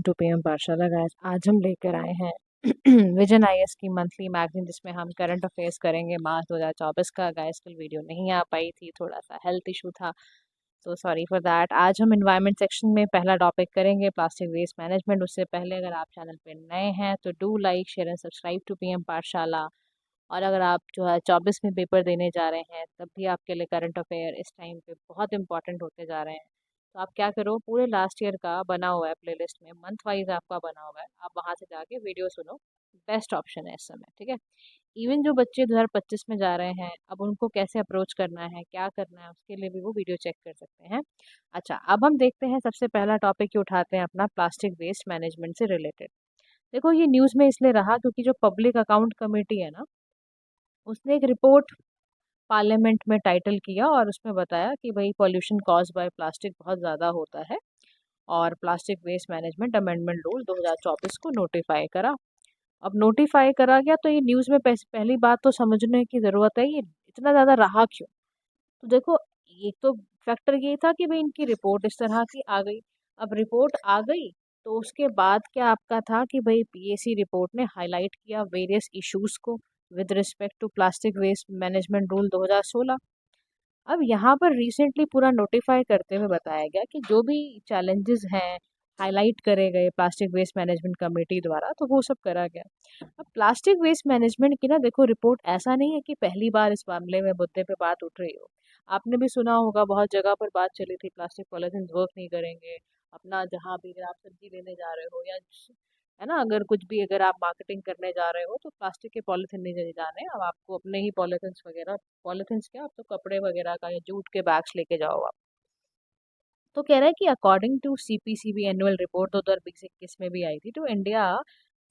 To PM Pathshala guys. आज हम लेकर आए हैं विजन आईएएस की मंथली मैगजीन, जिसमें हम करंट अफेयर्स करेंगे मार्च 2024 का। गाइस कल वीडियो नहीं आ पाई थी, थोड़ा सा हेल्थ इशू था, तो सॉरी फॉर दैट। आज हम एनवायरनमेंट सेक्शन में पहला टॉपिक करेंगे प्लास्टिक वेस्ट मैनेजमेंट। उससे पहले अगर आप चैनल पे नए हैं तो do like share and subscribe to PM Pathshala. और अगर आप जो है 24 में पेपर देने जा रहे हैं तब भी आपके लिए करंट अफेयर इस टाइम पे बहुत इंपॉर्टेंट होते जा रहे हैं। तो आप क्या करो, पूरे लास्ट ईयर का बना हुआ है प्लेलिस्ट में, मंथ वाइज आपका बना हुआ है, आप वहाँ से जाके वीडियो सुनो। बेस्ट ऑप्शन है इस समय, ठीक है। इवन जो बच्चे 2025 में जा रहे हैं, अब उनको कैसे अप्रोच करना है, क्या करना है, उसके लिए भी वो वीडियो चेक कर सकते हैं। अच्छा, अब हम देखते हैं सबसे पहला टॉपिक ही उठाते हैं अपना, प्लास्टिक वेस्ट मैनेजमेंट से रिलेटेड। देखो, ये न्यूज़ में इसलिए रहा क्योंकि जो पब्लिक अकाउंट कमेटी है ना, उसने एक रिपोर्ट पार्लियामेंट में टाइटल किया और उसमें बताया कि भाई पॉल्यूशन कॉज बाय प्लास्टिक बहुत ज़्यादा होता है, और plastic waste management amendment rule 2024 को नोटिफाई करा। अब नोटिफाई करा गया तो ये न्यूज़ में पहली बात तो समझने की ज़रूरत है, ये इतना ज़्यादा रहा क्यों। तो देखो, एक तो फैक्टर ये था कि भाई इनकी रिपोर्ट इस तरह की आ गई। अब रिपोर्ट आ गई तो उसके बाद क्या आपका था कि भाई पीएसी रिपोर्ट ने हाईलाइट किया वेरियस इश्यूज को with respect to plastic waste management rule 2016। अब यहाँ पर रिसेंटली पूरा नोटिफाई करते हुए बताया गया कि जो भी चैलेंजेस हैं हाईलाइट करे गए प्लास्टिक वेस्ट मैनेजमेंट कमेटी द्वारा, तो वो सब करा गया। अब प्लास्टिक वेस्ट मैनेजमेंट की ना, देखो, रिपोर्ट ऐसा नहीं है कि पहली बार इस मामले में मुद्दे पे बात उठ रही हो। आपने भी सुना होगा, बहुत जगह पर बात चली थी, प्लास्टिक पॉलिथीन वर्क नहीं करेंगे। अपना जहाँ भी, अगर आप सब्जी लेने जा रहे हो या है ना, अगर कुछ भी, अगर आप मार्केटिंग करने जा रहे हो तो प्लास्टिक के पॉलिथीन नहीं ले जाने, अब आपको अपने ही पॉलिथीन्स वगैरह, पॉलिथीन्स क्या, आप तो कपड़े वगैरह का या जूट के बैग्स लेके जाओ आप। तो कह रहा है कि according to CPCB annual report 2020-21 में भी आई थी, तो इंडिया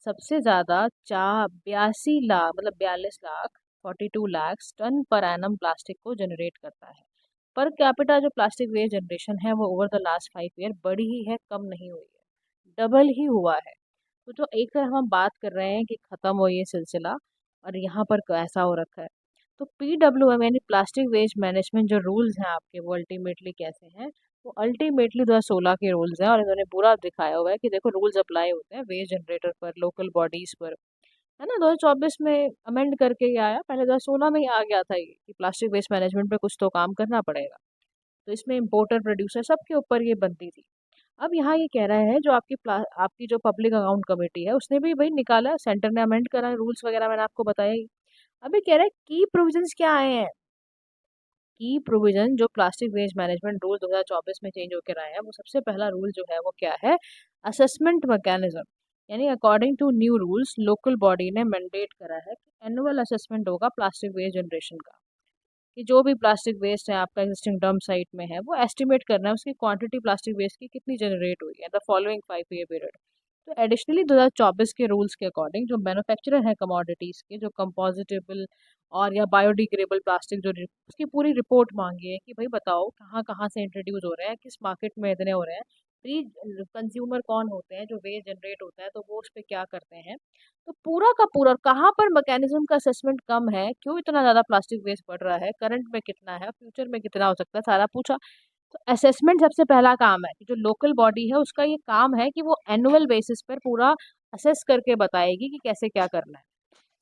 सबसे ज़्यादा 82 लाख, मतलब 42 lakh, 42 lakh ton per annum plastic को जनरेट करता है। पर कैपिटा जो प्लास्टिक वेस्ट जनरेशन है वो ओवर द लास्ट 5 ईयर बढ़ी ही है, कम नहीं हुई है, डबल ही हुआ है। तो जो एक तरफ हम बात कर रहे हैं कि ख़त्म हो ये सिलसिला, और यहाँ पर ऐसा हो रखा है। तो PWM यानी प्लास्टिक वेस्ट मैनेजमेंट जो रूल्स हैं आपके, वो अल्टीमेटली कैसे हैं, वो अल्टीमेटली 2016 के रूल्स हैं, और इन्होंने पूरा दिखाया हुआ है कि देखो रूल्स अप्लाई होते हैं वेस्ट जनरेटर पर, लोकल बॉडीज़ पर, है ना। 2024 में अमेंड करके ये आया, पहले 2016 में ही आ गया था ये कि प्लास्टिक वेस्ट मैनेजमेंट पे कुछ तो काम करना पड़ेगा। तो इसमें इम्पोर्टर प्रोड्यूसर सबके ऊपर ये बनती थी। अब यहाँ ये कह रहा है, जो आपकी जो पब्लिक अकाउंट कमेटी है, उसने भी भाई निकाला, सेंटर ने अमेंड करा रूल्स वगैरह, मैंने आपको बताया ही। अभी कह रहा है की प्रोविजंस क्या आए हैं। की प्रोविजन जो प्लास्टिक वेस्ट मैनेजमेंट रूल 2024 में चेंज होकर आए हैं, वो सबसे पहला रूल जो है वो क्या है, असेसमेंट मैकेनिज्म। यानी according to new rules, local body ने मैंडेट करा है कि एनुअल असेसमेंट होगा प्लास्टिक वेस्ट जनरेशन का, कि जो भी प्लास्टिक वेस्ट है आपका एग्जिस्टिंग डंप साइट में है, वो एस्टिमेट करना है उसकी क्वांटिटी प्लास्टिक वेस्ट की कितनी जनरेट हुई है द फॉलोइंग 5 ईयर पीरियड। तो एडिशनली 2024 के रूल्स के अकॉर्डिंग जो मैन्युफैक्चरर है कमोडिटीज़ के, जो कंपोजिटेबल और या बायोडिग्रेडेबल प्लास्टिक, जो उसकी पूरी रिपोर्ट मांगी है कि भाई बताओ कहाँ कहाँ से इंट्रोड्यूस हो रहे हैं, किस मार्केट में इतने हो रहे हैं, प्री कंज्यूमर कौन होते हैं, जो वेस्ट जनरेट होता है तो वो उस पर क्या करते हैं। तो पूरा का पूरा कहाँ पर मैकेनिज्म का असेसमेंट कम है, क्यों इतना ज़्यादा प्लास्टिक वेस्ट बढ़ रहा है, करंट में कितना है, फ्यूचर में कितना हो सकता है, सारा पूछा। तो असेसमेंट सबसे पहला काम है कि जो लोकल बॉडी है उसका ये काम है कि वो एनुअल बेसिस पर पूरा असेस करके बताएगी कि कैसे क्या करना है।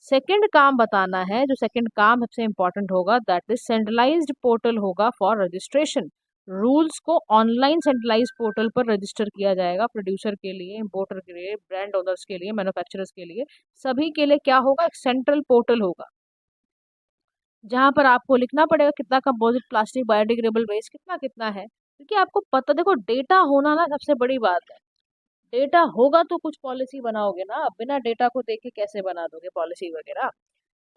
सेकंड काम बताना है, जो सेकंड काम सबसे इंपॉर्टेंट होगा, दैट इज सेंट्रलाइज्ड पोर्टल होगा फॉर रजिस्ट्रेशन। रूल्स को ऑनलाइन सेंट्रलाइज पोर्टल पर रजिस्टर किया जाएगा, प्रोड्यूसर के लिए, इंपोर्टर के लिए, ब्रांड ओनर्स के लिए, मैन्युफैक्चरर्स के लिए, सभी के लिए क्या होगा, एक सेंट्रल पोर्टल होगा जहाँ पर आपको लिखना पड़ेगा कितना कंपोजिट प्लास्टिक बायोडिग्रेडेबल वेस्ट कितना कितना है, क्योंकि आपको पता, देखो डेटा होना ना सबसे बड़ी बात है। डेटा होगा तो कुछ पॉलिसी बनाओगे ना, बिना डेटा को देखे कैसे बना दोगे पॉलिसी वगैरह।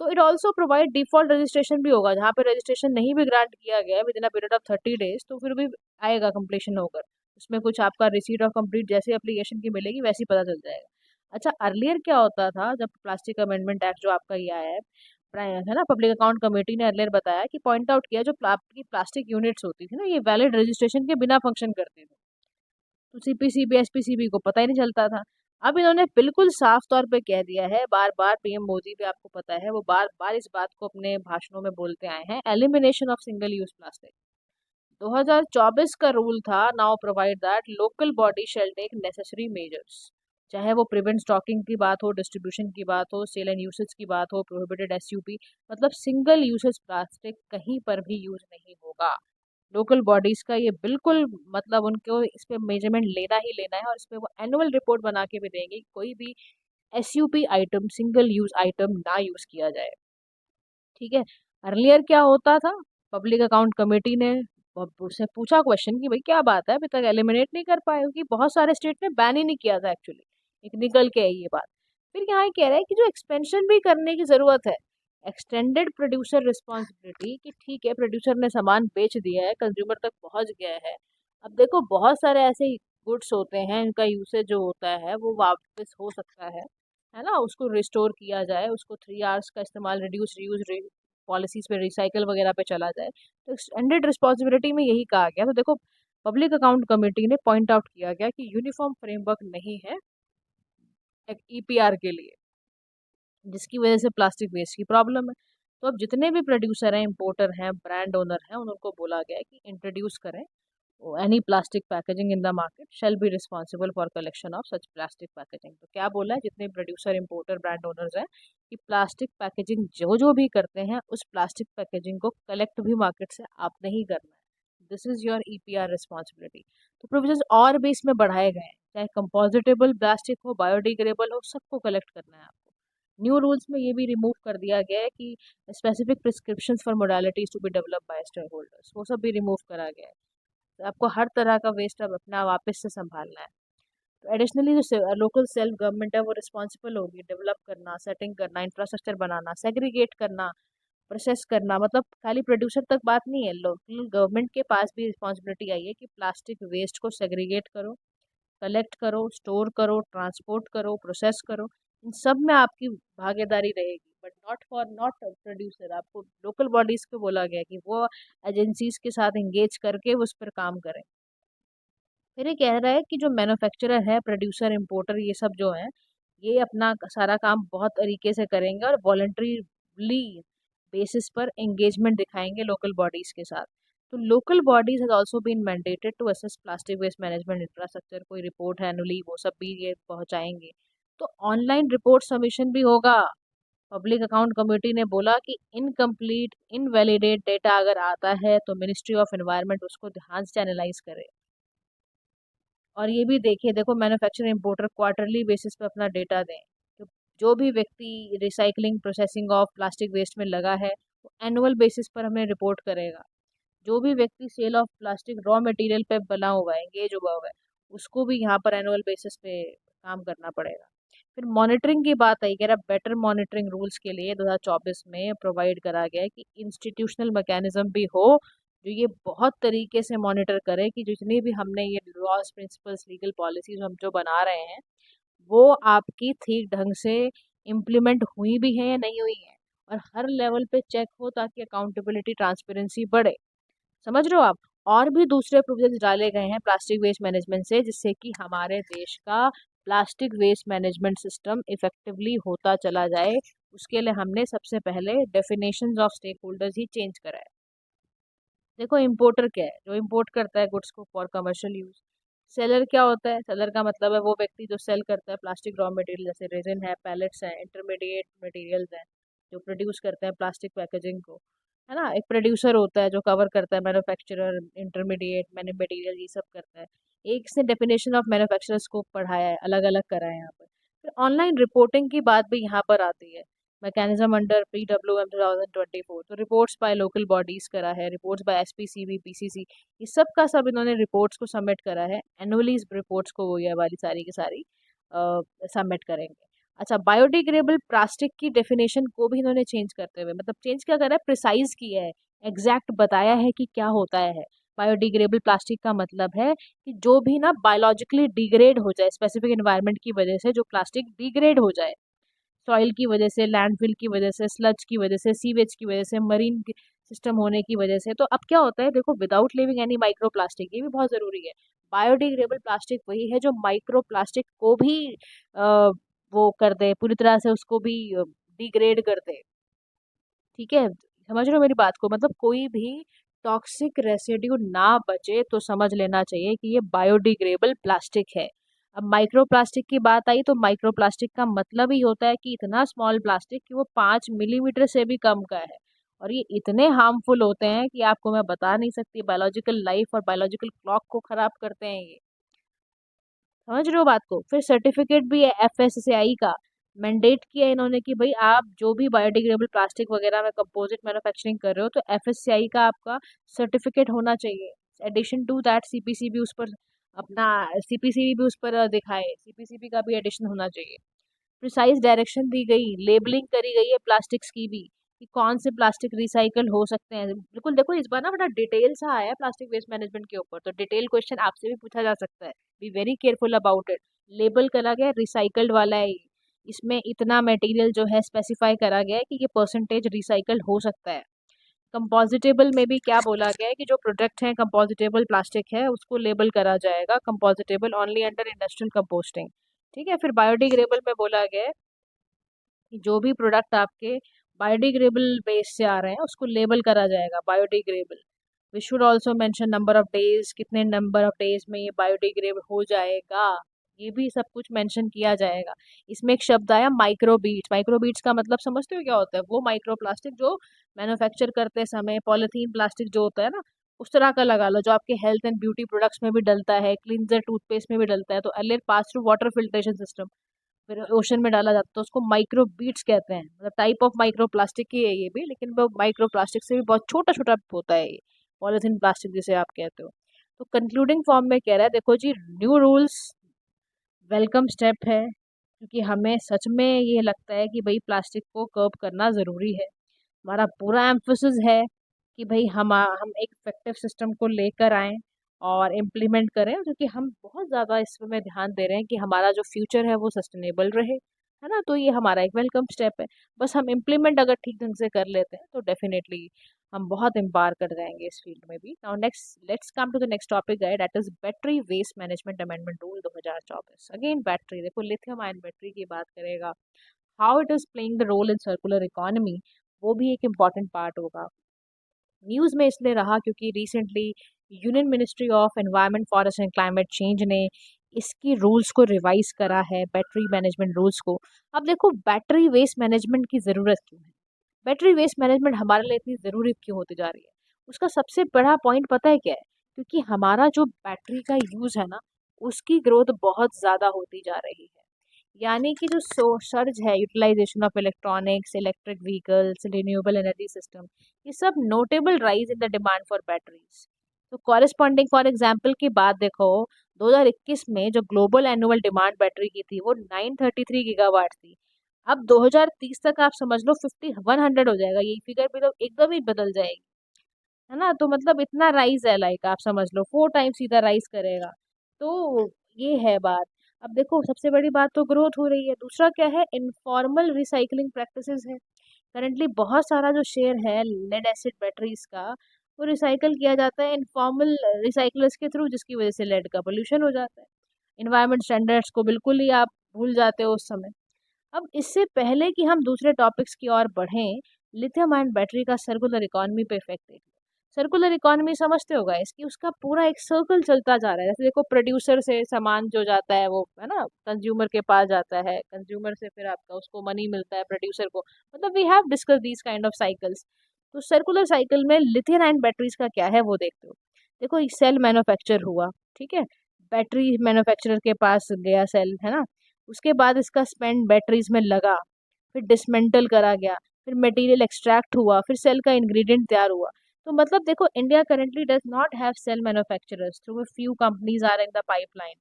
तो it also provide default registration भी होगा, जहाँ पे रजिस्ट्रेशन नहीं भी ग्रांट किया गया है with in a period of 30 days, तो फिर भी आएगा कंप्लीशन होकर, उसमें कुछ आपका रिसीट ऑफ कंप्लीट जैसे एप्लीकेशन की मिलेगी वैसी पता चल जाएगा। अच्छा, अर्लियर क्या होता था, जब प्लास्टिक अमेंडमेंट एक्ट जो आपका ये आया है ना, पब्लिक अकाउंट कमेटी ने अर्लियर बताया कि पॉइंट आउट किया, जो आपकी प्लास्टिक यूनिट्स होती थी ना, ये वैलिड रजिस्ट्रेशन के बिना फंक्शन करती थी, तो सीपीसीबी एसपीसीबी को पता ही नहीं चलता था। अब इन्होंने बिल्कुल साफ तौर पे कह दिया है, बार बार पीएम मोदी भी आपको पता है, वो बार बार इस बात को अपने भाषणों में बोलते आए हैं, elimination of single use plastic. 2024 का रूल था, now provide that local body shall take necessary measures, चाहे वो प्रिवेंट स्टॉकिंग की बात हो, डिस्ट्रीब्यूशन की बात हो, सेल एंड यूसेज की बात हो, प्रोहिबिटेड एसयूपी, मतलब सिंगल यूसेज प्लास्टिक कहीं पर भी यूज नहीं होगा। लोकल बॉडीज का ये बिल्कुल मतलब उनको इस पे मेजरमेंट लेना ही लेना है, और इस पे वो एनुअल रिपोर्ट बना के भी देंगे कि कोई भी SUP item, single use item ना यूज किया जाए। ठीक है। अर्लियर क्या होता था, पब्लिक अकाउंट कमेटी ने उससे पूछा क्वेश्चन कि भाई क्या बात है अभी तक एलिमिनेट नहीं कर पाए, क्योंकि बहुत सारे स्टेट ने बैन ही नहीं किया था एक्चुअली, एक निकल के है ये बात। फिर यहाँ ये कह रहा है कि जो एक्सपेंशन भी करने की जरूरत है, एक्सटेंडेड प्रोड्यूसर रिस्पॉन्सिबिलिटी, कि ठीक है प्रोड्यूसर ने सामान बेच दिया है, कंज्यूमर तक पहुंच गया है। अब देखो बहुत सारे ऐसे गुड्स होते हैं, इनका यूसेज जो होता है वो वापस हो सकता है ना, उसको रिस्टोर किया जाए, उसको 3 आवर्स का इस्तेमाल, रिड्यूस रीयूज पॉलिसीज पे, रिसाइकल वगैरह पे चला जाए। तो एक्सटेंडेड रिस्पॉन्सिबिलिटी में यही कहा गया। तो देखो पब्लिक अकाउंट कमेटी ने पॉइंट आउट किया गया कि यूनिफॉर्म फ्रेमवर्क नहीं है ईपीआर के लिए, जिसकी वजह से प्लास्टिक वेस्ट की प्रॉब्लम है। तो अब जितने भी प्रोड्यूसर हैं, इंपोर्टर हैं, ब्रांड ओनर हैं, उनको बोला गया है कि इंट्रोड्यूस करें any plastic packaging in the market shall be responsible for collection of such plastic packaging। तो क्या बोला है, जितने प्रोड्यूसर, इंपोर्टर, ब्रांड ओनर्स हैं, कि प्लास्टिक पैकेजिंग जो जो भी करते हैं, उस प्लास्टिक पैकेजिंग को कलेक्ट भी मार्केट से आपने ही करना है। This is your EPR responsibility. तो प्रोविजन और भी इसमें बढ़ाए गए हैं, चाहे कंपोजिटेबल प्लास्टिक हो, बायोडिग्रेडेबल हो, सबको कलेक्ट करना है आपको। न्यू रूल्स में ये भी रिमूव कर दिया गया है कि specific prescriptions for modalities to be develop by stakeholders, वो सब भी रिमूव करा गया है। तो आपको हर तरह का वेस्ट अब अपना वापस से संभालना है। तो एडिशनली जो लोकल सेल्फ गवर्नमेंट है वो रिस्पॉन्सिबल होगी डेवलप करना, सेटिंग करना, इंफ्रास्ट्रक्चर बनाना, सेग्रीगेट करना, प्रोसेस करना। मतलब खाली प्रोड्यूसर तक बात नहीं है, लोकल गवर्नमेंट के पास भी रिस्पॉन्सिबिलिटी आई है कि प्लास्टिक वेस्ट को सेग्रीगेट करो, कलेक्ट करो, स्टोर करो, ट्रांसपोर्ट करो, प्रोसेस करो। इन सब में आपकी भागीदारी रहेगी, बट नॉट प्रोड्यूसर। आपको लोकल बॉडीज को बोला गया कि वो एजेंसीज के साथ इंगेज करके उस पर काम करें। फिर ये कह रहा है कि जो मैन्युफैक्चरर है, प्रोड्यूसर, इंपोर्टर, ये सब जो है, ये अपना सारा काम बहुत तरीके से करेंगे और वॉलंटरीली बेसिस पर एंगेजमेंट दिखाएंगे लोकल बॉडीज के साथ। तो local bodies has also been mandated to assess plastic waste management infrastructure, कोई रिपोर्ट है एनुअली, वो सब भी ये पहुंचाएंगे। तो ऑनलाइन रिपोर्ट सबमिशन भी होगा। पब्लिक अकाउंट कमेटी ने बोला कि इनकम्प्लीट, इनवैलिडेट डेटा अगर आता है तो मिनिस्ट्री ऑफ एनवायरनमेंट उसको ध्यान से एनालाइज करे। और ये भी देखिए, देखो मैन्युफैक्चरर, इंपोर्टर क्वार्टरली बेसिस पे अपना डेटा दें। तो जो भी व्यक्ति recycling, processing of plastic waste में लगा है, वो एनुअल बेसिस पर हमें रिपोर्ट करेगा। जो भी व्यक्ति sale of plastic raw material पे बना हुआ है, एंगेज हुआ हुआ है, उसको भी यहाँ पर एनुअल बेसिस पे काम करना पड़ेगा। फिर मॉनिटरिंग की बात आई, कह रहा बेटर मॉनिटरिंग रूल्स के लिए 2024 में प्रोवाइड करा गया है कि इंस्टीट्यूशनल मैकेनिज्म भी हो, जो ये बहुत तरीके से मॉनिटर करे कि जितनी भी हमने ये लॉज, प्रिंसिपल्स, लीगल पॉलिसीज हम जो बना रहे हैं, वो आपकी ठीक ढंग से इम्प्लीमेंट हुई भी है या नहीं हुई है, और हर लेवल पे चेक हो, ताकि अकाउंटेबिलिटी, ट्रांसपेरेंसी बढ़े। समझ रहे हो आप। और भी दूसरे प्रोविजंस डाले गए हैं प्लास्टिक वेस्ट मैनेजमेंट से, जिससे कि हमारे देश का plastic waste management system effectively होता चला जाए। उसके लिए हमने सबसे पहले डेफिनेशंस ऑफ स्टेक होल्डर्स ही चेंज करा है। देखो इंपोर्टर क्या है, जो इंपोर्ट करता है गुड्स को फॉर कमर्शियल यूज। सेलर क्या होता है, सेलर का मतलब है वो व्यक्ति जो सेल करता है प्लास्टिक रॉ मटेरियल, जैसे रेजिन है, पैलेट्स हैं, इंटरमीडिएट मटेरियल्स हैं, जो प्रोड्यूस करते हैं प्लास्टिक पैकेजिंग को, है ना। एक प्रोड्यूसर होता है जो कवर करता है, मैन्युफैक्चरर, इंटरमीडिएट, मैन्यू मटेरियल, ये सब करता है। एक से डेफिनेशन ऑफ मैन्युफैक्चरर्स को पढ़ाया है, अलग अलग करा है यहाँ पर। फिर ऑनलाइन रिपोर्टिंग की बात भी यहाँ पर आती है। मैकेनिज्म अंडर PWM 2024, तो रिपोर्ट्स बाय लोकल बॉडीज करा है, रिपोर्ट्स बाय SPCB, PCC, ये सब का सब इन्होंने रिपोर्ट्स को सबमिट करा है। एनुअली इस रिपोर्ट्स को वो ये वाली सारी की सारी सबमिट करेंगे। अच्छा, बायोडिग्रेडेबल प्लास्टिक की डेफिनेशन को भी इन्होंने चेंज करते हुए, मतलब चेंज क्या करा है, प्रिसाइज किया है, एग्जैक्ट बताया है कि क्या होता है। बायोडिग्रेडेबल प्लास्टिक का मतलब है कि जो भी ना बायोलॉजिकली डिग्रेड हो जाए, स्पेसिफिक एनवायरनमेंट की वजह से जो प्लास्टिक डिग्रेड हो जाए, सॉइल की वजह से, लैंडफिल की वजह से, स्लज की वजह से, सीवेज की वजह से, मरीन सिस्टम होने की वजह से। तो अब क्या होता है, देखो without leaving any micro plastic, ये भी बहुत ज़रूरी है। बायोडिग्रेडेबल प्लास्टिक वही है जो माइक्रो प्लास्टिक को भी आ, वो कर दे, पूरी तरह से उसको भी डिग्रेड कर दे। ठीक है, समझ रहे हो मेरी बात को, मतलब कोई भी टॉक्सिक रेसिड्यू ना बचे तो समझ लेना चाहिए कि ये बायोडिग्रेडेबल प्लास्टिक है। अब माइक्रो प्लास्टिक की बात आई तो माइक्रो प्लास्टिक का मतलब ही होता है कि इतना स्मॉल प्लास्टिक कि वो 5 मिलीमीटर से भी कम का है। और ये इतने हार्मफुल होते हैं कि आपको मैं बता नहीं सकती, बायोलॉजिकल लाइफ और बायोलॉजिकल क्लॉक को खराब करते हैं ये। समझ रहे हो बात को? फिर सर्टिफिकेट भी है एफएससीआई का, मैंडेट किया इन्होंने कि भाई आप जो भी बायोडिग्रेडेबल प्लास्टिक वगैरह में कंपोजिट मैन्युफैक्चरिंग कर रहे हो तो एफएससीआई का आपका सर्टिफिकेट होना चाहिए। एडिशन टू दैट सीपीसीबी उस पर अपना सीपीसीबी भी उस पर दिखाए, सीपीसीबी का भी एडिशन होना चाहिए। प्रिसाइज डायरेक्शन दी गई, लेबलिंग करी गई है प्लास्टिक्स की भी कि कौन से प्लास्टिक रिसाइकल हो सकते हैं। बिल्कुल देखो इस बार ना बड़ा डिटेल सा आया है प्लास्टिक वेस्ट मैनेजमेंट के ऊपर, तो डिटेल क्वेश्चन आपसे भी पूछा जा सकता है। Be very careful about it. Label करा गया रिसाइकल्ड वाला है ये। इसमें इतना मटेरियल जो है स्पेसिफाई करा गया है कि ये परसेंटेज रिसाइकल्ड हो सकता है। कंपोजिटेबल में भी क्या बोला गया है कि जो प्रोडक्ट है कंपोजिटेबल प्लास्टिक है उसको लेबल करा जाएगा कंपोजिटेबल ओनली अंडर इंडस्ट्रियल कंपोस्टिंग। ठीक है, फिर बायोडिग्रेडेबल में बोला गया है कि जो भी प्रोडक्ट आपके बायोडिग्रेडेबल बेस से आ रहे हैं उसको लेबल करा जाएगा biodegradable. We should also mention number of days, कितने नंबर ऑफ डेज में ये बायोडिग्रेडेबल हो जाएगा, ये भी सब कुछ मेंशन किया जाएगा। इसमें एक शब्द आया माइक्रोबीट्स। माइक्रोबीट्स का मतलब समझते हो क्या होता है? वो माइक्रोप्लास्टिक जो मैन्युफैक्चर करते समय पॉलिथीन प्लास्टिक जो होता है ना, उस तरह का लगा लो, जो आपके हेल्थ एंड ब्यूटी प्रोडक्ट्स में भी डलता है, क्लींजर टूथपेस्ट में भी डलता है, तो earlier pass through water filtration system, फिर ओशन में डाला जाता है तो उसको माइक्रो बीट्स कहते हैं। मतलब टाइप ऑफ माइक्रो प्लास्टिक ही है ये भी, लेकिन वो माइक्रो प्लास्टिक से भी बहुत छोटा छोटा होता है ये, पॉलिथीन प्लास्टिक जिसे आप कहते हो। तो कंक्लूडिंग फॉर्म में कह रहा है, देखो जी, न्यू रूल्स वेलकम स्टेप है, क्योंकि हमें सच में ये लगता है कि भाई प्लास्टिक को कर्ब करना ज़रूरी है। हमारा पूरा एम्फोसिस है कि भाई हम एक इफेक्टिव सिस्टम को लेकर आएँ और इम्प्लीमेंट करें, क्योंकि हम बहुत ज़्यादा इसमें ध्यान दे रहे हैं कि हमारा जो फ्यूचर है वो सस्टेनेबल रहे, है ना? तो ये हमारा एक वेलकम स्टेप है। बस हम इम्प्लीमेंट अगर ठीक ढंग से कर लेते हैं तो डेफिनेटली हम बहुत इम्पार कर जाएंगे इस फील्ड में भी। Now next let's come to the next topic है, that is battery waste management amendment rule 2024। Again battery, देखो लिथियम आयन बैटरी की बात करेगा, how it is playing the role in circular economy, वो भी एक इम्पॉर्टेंट पार्ट होगा। News में इसलिए रहा क्योंकि recently union ministry of environment forest and climate change ने इसकी रूल्स को रिवाइज करा है, बैटरी मैनेजमेंट रूल्स को। अब देखो बैटरी वेस्ट मैनेजमेंट की ज़रूरत क्यों है, बैटरी वेस्ट मैनेजमेंट हमारे लिए इतनी ज़रूरी क्यों होती जा रही है? उसका सबसे बड़ा पॉइंट पता है क्या है? क्योंकि हमारा जो बैटरी का यूज़ है ना, उसकी ग्रोथ बहुत ज़्यादा होती जा रही है। यानी कि जो सर्ज है utilization of electronics, electric vehicles, renewable energy system, ये सब notable rise in the demand for batteries. तो कॉरेस्पॉन्डिंग फॉर एग्जांपल की बात देखो, 2021 में जो ग्लोबल एनुअल डिमांड बैटरी की थी वो 933 गीगावाट थी। अब 2030 तक आप समझ लो 5100 हो जाएगा, ये फिगर भी तो एकदम ही बदल जाएगी, है ना? तो मतलब इतना राइज है, लाइक आप समझ लो 4 टाइम सीधा राइज करेगा। तो ये है बात। अब देखो सबसे बड़ी बात तो ग्रोथ हो रही है, दूसरा क्या है, इनफॉर्मल रिसाइकलिंग प्रैक्टिसेस है। करंटली बहुत सारा जो शेयर है लेड एसिड बैटरीज का, वो रिसाइकल किया जाता है इनफॉर्मल रिसाइकलर्स के थ्रू, जिसकी वजह से लेड का पोल्यूशन हो जाता है। इन्वायरमेंट स्टैंडर्ड्स को बिल्कुल ही आप भूल जाते हो उस समय। अब इससे पहले कि हम दूसरे टॉपिक्स की ओर बढ़ें, लिथियम आयन बैटरी का सर्कुलर इकोनॉमी पे इफेक्ट देख लो। सर्कुलर इकोनॉमी समझते होगा इसकी, उसका पूरा एक सर्कल चलता जा रहा है। जैसे देखो प्रोड्यूसर से सामान जो जाता है वो, है ना, कंज्यूमर के पास जाता है, कंज्यूमर से फिर आपका उसको मनी मिलता है प्रोड्यूसर को। मतलब we have discuss these kind of cycles. तो सर्कुलर साइकिल में लिथियम आयन बैटरीज का क्या है वो देखते हो। देखो सेल मैन्युफैक्चर हुआ, ठीक है, बैटरी मैन्युफैक्चरर के पास गया सेल, है ना, उसके बाद इसका स्पेंड बैटरीज में लगा, फिर डिसमेंटल करा गया, फिर मटेरियल एक्सट्रैक्ट हुआ, फिर सेल का इंग्रेडिएंट तैयार हुआ। तो मतलब देखो India currently does not have cell manufacturers, through a few companies are in the pipeline.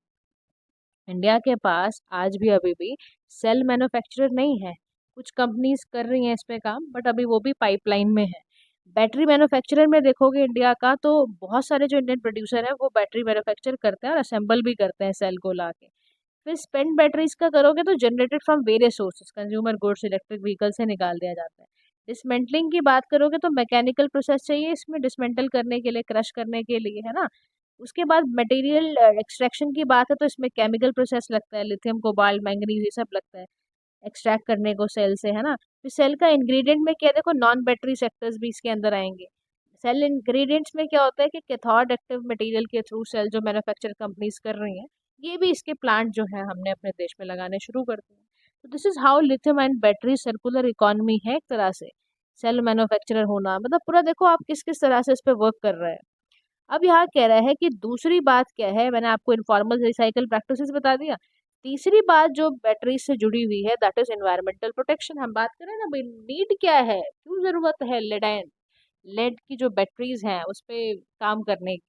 India के पास आज भी अभी भी सेल मैन्युफैक्चरर नहीं है। कुछ कंपनीज कर रही हैं इस पे काम, बट अभी वो भी पाइपलाइन में है। बैटरी मैन्युफैक्चरर में देखोगे इंडिया का, तो बहुत सारे जो इंडियन प्रोड्यूसर हैं वो बैटरी मैन्युफैक्चर करते हैं और असेंबल भी करते हैं सेल को ला के। फिर स्पेंड बैटरीज का करोगे तो generated from various sources, consumer goods, electric vehicle से निकाल दिया जाता है। डिसमेंटलिंग की बात करोगे तो मैकेनिकल प्रोसेस चाहिए इसमें डिसमेंटल करने के लिए, क्रश करने के लिए, है ना। उसके बाद मटेरियल एक्सट्रैक्शन की बात है तो इसमें केमिकल प्रोसेस लगता है, लिथियम, कोबाल्ट, मैंगनीज, ये सब लगता है एक्सट्रैक्ट करने को सेल से, है ना। फिर सेल का इंग्रेडिएंट में क्या, देखो नॉन बैटरी सेक्टर्स भी इसके अंदर आएंगे, सेल इंग्रेडिएंट्स में क्या होता है कि कैथोड एक्टिव मटेरियल के थ्रू सेल जो मैन्युफैक्चर कंपनीज कर रही हैं, ये भी इसके प्लांट जो है हमने अपने देश में लगाने शुरू कर दिए। तो this is how lithium ion battery circular economy है एक तरह से। सेल मैन्युफैक्चरर होना मतलब पूरा देखो आप किस किस तरह से इस पे वर्क कर रहे हैं। अब यहाँ कह रहा है कि दूसरी बात क्या है, मैंने आपको इनफॉर्मल रिसाइकल प्रैक्टिसेस बता दिया। तीसरी बात जो बैटरी से जुड़ी हुई है दैट इज एनवायरमेंटल प्रोटेक्शन। हम बात करें ना भाई नीड क्या है, क्यों जरूरत है लेड की जो बैटरीज हैं उस पे काम करने की।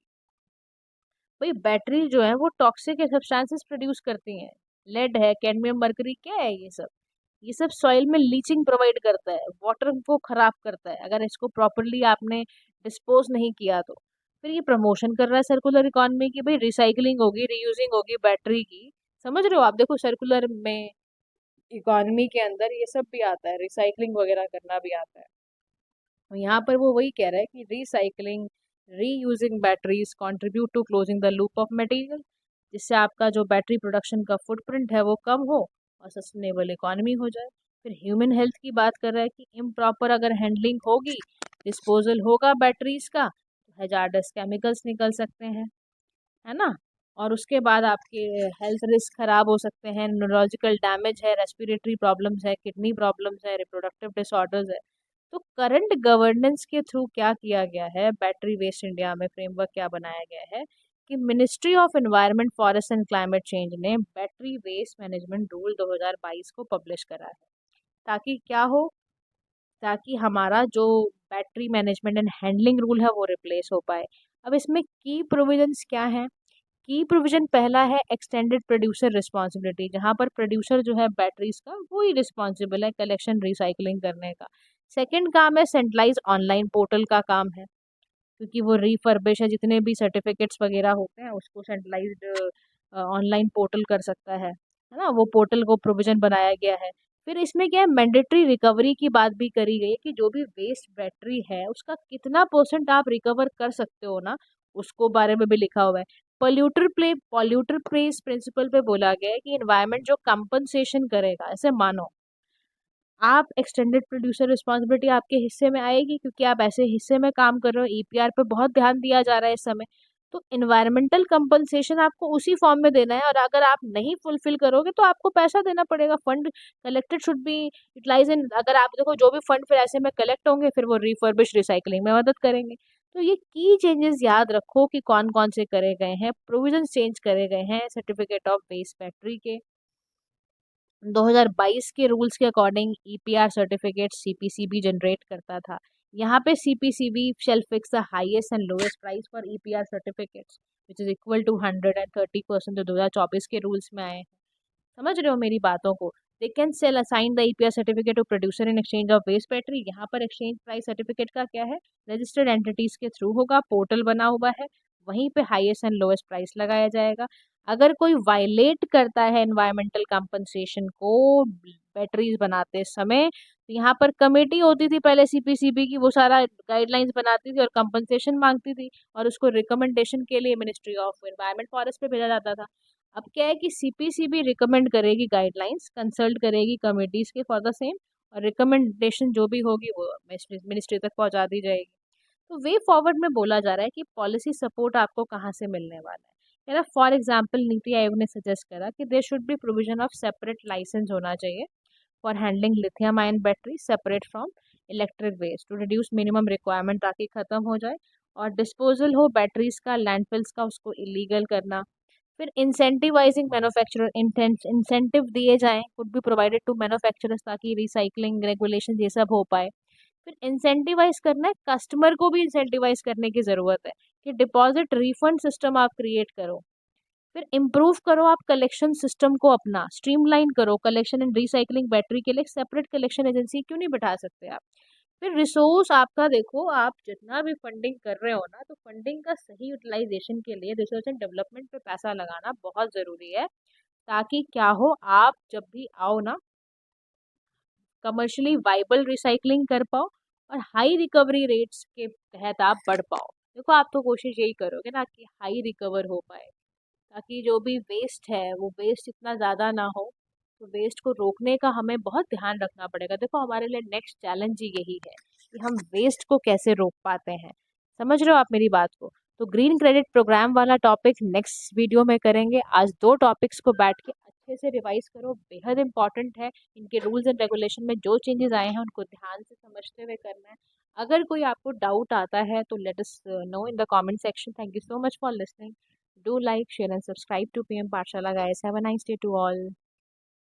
भाई बैटरी जो है वो टॉक्सिक सब्सटेंसेस प्रोड्यूस करती हैं। लेड है, कैडमियम, मरकरी, क्या है ये सब सॉइल में लीचिंग प्रोवाइड करता है, वाटर को खराब करता है अगर इसको प्रॉपरली आपने डिस्पोज नहीं किया तो। फिर ये प्रमोशन कर रहा है सर्कुलर इकोनॉमी की, भाई रिसाइकलिंग होगी, रीयूजिंग होगी बैटरी की। समझ रहे हो आप, देखो सर्कुलर में इकोनॉमी के अंदर ये सब भी आता है, रिसाइकलिंग वगैरह करना भी आता है। तो यहाँ पर वो वही कह रहा है कि recycling reusing batteries contribute to closing the loop of material, जिससे आपका जो बैटरी प्रोडक्शन का फुटप्रिंट है वो कम हो और सस्टेनेबल इकोनॉमी हो जाए। फिर ह्यूमन हेल्थ की बात कर रहा है कि इम्प्रॉपर अगर हैंडलिंग होगी, डिस्पोजल होगा बैटरीज का, तो हैजार्डस केमिकल्स निकल सकते हैं, है ना। और उसके बाद आपके हेल्थ रिस्क खराब हो सकते हैं, न्यूरोलॉजिकल डैमेज है, रेस्पिरेटरी प्रॉब्लम्स है, किडनी प्रॉब्लम्स है, रिप्रोडक्टिव डिसऑर्डर्स है। तो करंट गवर्नेंस के थ्रू क्या किया गया है, बैटरी वेस्ट इंडिया में फ्रेमवर्क क्या बनाया गया है कि ministry of environment forest and climate change ने बैटरी वेस्ट मैनेजमेंट रूल 2022 को पब्लिश करा है। ताकि क्या हो, ताकि हमारा जो battery management and handling rule है वो रिप्लेस हो पाए। अब इसमें की प्रोविजंस क्या हैं। की प्रोविजन पहला है एक्सटेंडेड प्रोड्यूसर रिस्पॉन्सिबिलिटी, जहाँ पर प्रोड्यूसर जो है बैटरीज का वो ही रिस्पॉन्सिबल है कलेक्शन रिसाइकलिंग करने का। सेकंड काम है सेंट्रलाइज ऑनलाइन पोर्टल का काम है, क्योंकि वो रिफर्बिश है, जितने भी सर्टिफिकेट्स वगैरह होते हैं उसको सेंट्रलाइज्ड ऑनलाइन पोर्टल कर सकता है ना, वो पोर्टल को प्रोविजन बनाया गया है। फिर इसमें क्या है, मैंडेटरी रिकवरी की बात भी करी गई है कि जो भी वेस्ट बैटरी है उसका कितना परसेंट आप रिकवर कर सकते हो ना, उसको बारे में भी लिखा हुआ है। पॉल्यूटर प्लेस प्रिंसिपल पे बोला गया है कि इन्वायरमेंट जो कंपनसेशन करेगा, ऐसे मानो आप एक्सटेंडेड प्रोड्यूसर रिस्पॉन्सिबिलिटी आपके हिस्से में आएगी, क्योंकि आप ऐसे हिस्से में काम कर रहे हो, ईपीआर पे बहुत ध्यान दिया जा रहा है इस समय। तो इन्वायरमेंटल कंपनसेशन आपको उसी फॉर्म में देना है, और अगर आप नहीं फुलफिल करोगे तो आपको पैसा देना पड़ेगा। Fund collected should be utilise in, अगर आप देखो जो भी फंड फिर ऐसे में कलेक्ट होंगे फिर वो रिफर्बिश रिसाइकलिंग में मदद करेंगे। तो ये की चेंजेस याद रखो कि कौन कौन से करे गए हैं, प्रोविजन चेंज करे गए हैं सर्टिफिकेट ऑफ वेस्ट बैटरी के। 2022 के रूल्स के according EPR certificate CPCB generate करता था। यहाँ पे CPCB shall fix the highest and lowest price for EPR certificates which is equal to 130% जो 2024 के रूल्स में आए हैं। समझ रहे हो मेरी बातों को। They can sell assign the EPR certificate to producer in exchange of waste battery. यहाँ पर एक्सचेंज प्राइस सर्टिफिकेट का क्या है, रजिस्टर्ड एंटिटीज के थ्रू होगा, पोर्टल बना हुआ है, वहीं पे हाईएस्ट एंड लोएस्ट प्राइस लगाया जाएगा। अगर कोई वायलेट करता है एनवायरमेंटल कंपनसेशन को बैटरीज बनाते समय, तो यहाँ पर कमेटी होती थी पहले सीपीसीबी की, वो सारा गाइडलाइंस बनाती थी और कंपनसेशन मांगती थी, और उसको रिकमेंडेशन के लिए मिनिस्ट्री ऑफ एनवायरमेंट फॉरेस्ट पे भेजा जाता था। अब क्या है कि सीपीसीबी रिकमेंड करेगी गाइडलाइंस, कंसल्ट करेगी कमेटीज के फॉर द सेम, और रिकमेंडेशन जो भी होगी वो मिनिस्ट्री तक पहुंचा दी जाएगी। तो वे फॉरवर्ड में बोला जा रहा है कि पॉलिसी सपोर्ट आपको कहाँ से मिलने वाला है। कह रहा फॉर एग्जाम्पल नीति आयोग ने सजेस्ट करा कि there should be provision of separate licence होना चाहिए for handling lithium ion battery separate from electric waste to reduce minimum requirement, ताकि खत्म हो जाए। और डिस्पोजल हो बैटरीज का लैंडफिल्स का, उसको इलीगल करना। फिर इंसेंटिवाइजिंग मैन्युफैक्चरर, इंसेंटिव दिए जाएं could be provided to manufacturers, ताकि रिसाइकलिंग रेगुलेशन ये सब हो पाए। फिर इंसेंटिवाइज करना है, कस्टमर को भी इंसेंटिवाइज करने की जरूरत है कि डिपॉजिट रिफंड सिस्टम आप क्रिएट करो। फिर इम्प्रूव करो आप कलेक्शन सिस्टम को, अपना स्ट्रीमलाइन करो कलेक्शन एंड रिसाइकलिंग बैटरी के लिए सेपरेट कलेक्शन एजेंसी क्यों नहीं बैठा सकते आप। फिर रिसोर्स आपका देखो, आप जितना भी फंडिंग कर रहे हो ना, तो फंडिंग का सही यूटिलाइजेशन के लिए रिसर्च एंड डेवलपमेंट पे पैसा लगाना बहुत ज़रूरी है, ताकि क्या हो, आप जब भी आओ ना कमर्शियली वाइबल रिसाइकलिंग कर पाओ और हाई रिकवरी रेट्स के तहत आप बढ़ पाओ। देखो आप तो कोशिश यही करोगे ना कि हाई रिकवर हो पाए, ताकि जो भी वेस्ट है वो वेस्ट इतना ज़्यादा ना हो। तो वेस्ट को रोकने का हमें बहुत ध्यान रखना पड़ेगा। देखो हमारे लिए नेक्स्ट चैलेंज ही यही है कि हम वेस्ट को कैसे रोक पाते हैं। समझ रहे हो आप मेरी बात को? तो ग्रीन क्रेडिट प्रोग्राम वाला टॉपिक नेक्स्ट वीडियो में करेंगे। आज 2 टॉपिक्स को बैठ के अच्छे से रिवाइज़ करो, बेहद इम्पोर्टेंट है। इनके रूल्स एंड रेगुलेशन में जो चेंजेज़ आए हैं उनको ध्यान से समझते हुए करना है। अगर कोई आपको डाउट आता है तो let us know in the comment section. Thank you so much for listening. Do like, share and subscribe to PM Pathshala guys. Have a nice day to all.